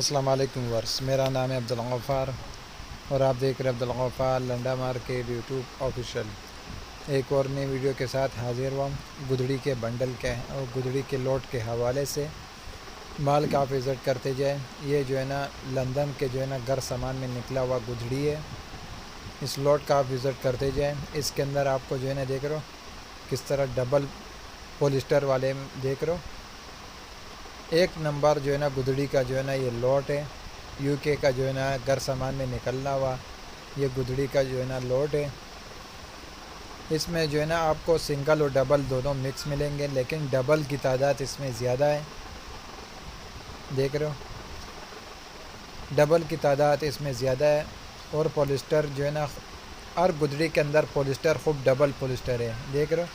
अस्सलाम वालेकुम वर्स, मेरा नाम है अब्दुल गफ़ार और आप देख रहे हैं Abdul Ghaffar Landa market YouTube official. एक और नई वीडियो के साथ हाजिर हुआ गुदड़ी के बंडल के और गुदड़ी के लोट के हवाले से। माल का आप विज़िट करते जाए। ये जो है ना लंदन के जो है ना घर सामान में निकला हुआ गुदड़ी है। इस लोट का आप विज़िट करते जाए। इसके अंदर आपको जो है ना देख रहे हो किस तरह डबल पॉलिस्टर वाले देख रहे हो। एक नंबर जो है ना गुदड़ी का जो है ना ये लोट है। यूके का जो है ना घर सामान में निकलना हुआ ये गुदड़ी का जो है ना लोट है। इसमें जो है ना आपको सिंगल और डबल दोनों मिक्स मिलेंगे, लेकिन डबल की तादाद इसमें ज़्यादा है। देख रहे हो, डबल की तादाद इसमें ज़्यादा है। और पॉलिस्टर जो है ना हर गुदड़ी के अंदर पॉलिस्टर खूब डबल पॉलिस्टर है। देख रहे हो,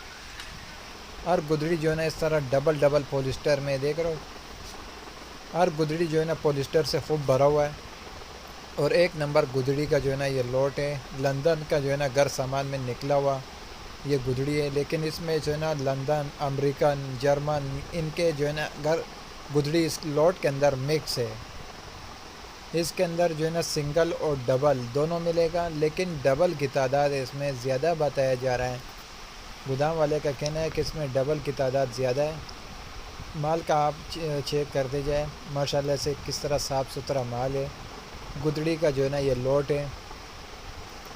हर गुदड़ी जो है ना इस तरह डबल डबल पॉलिस्टर में देख रहे हो। हर गुदड़ी जो है ना पॉलिस्टर से खूब भरा हुआ है और एक नंबर गुदड़ी का जो है ना ये लोट है। लंदन का जो है ना घर सामान में निकला हुआ ये गुदड़ी है, लेकिन इसमें जो है ना लंदन, अमेरिकन, जर्मन इनके जो है ना घर गुदड़ी इस लोट के अंदर मिक्स है। इसके अंदर जो है ना सिंगल और डबल दोनों मिलेगा, लेकिन डबल की तादाद इसमें ज़्यादा बताया जा रहा है। गोदाम वाले का कहना है कि इसमें डबल की तादाद ज़्यादा है। माल का आप चेक करते जाए माशाल्लाह से किस तरह साफ़ सुथरा माल है। गुदड़ी का जो है ना ये लोट है।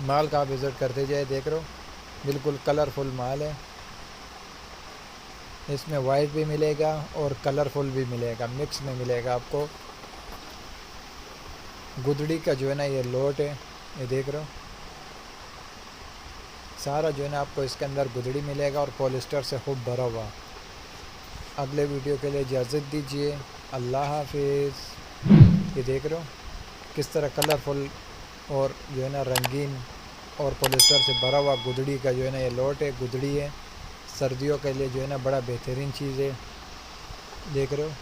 माल का आप विज़िट करते जाए, देख रहे हो बिल्कुल कलरफुल माल है। इसमें वाइट भी मिलेगा और कलरफुल भी मिलेगा, मिक्स में मिलेगा आपको। गुदड़ी का जो है ना ये लोट है, ये देख रहे हो सारा जो है ना आपको इसके अंदर गुदड़ी मिलेगा और पॉलिस्टर से खूब भरा हुआ। अगले वीडियो के लिए इजाज़त दीजिए। अल्लाह हाफिज़। ये देख रहे हो किस तरह कलरफुल और जो है ना रंगीन और पॉलिस्टर से भरा हुआ गुदड़ी का जो है ना ये लोट है। गुदड़ी है सर्दियों के लिए जो है ना बड़ा बेहतरीन चीज़ है। देख रहे हो।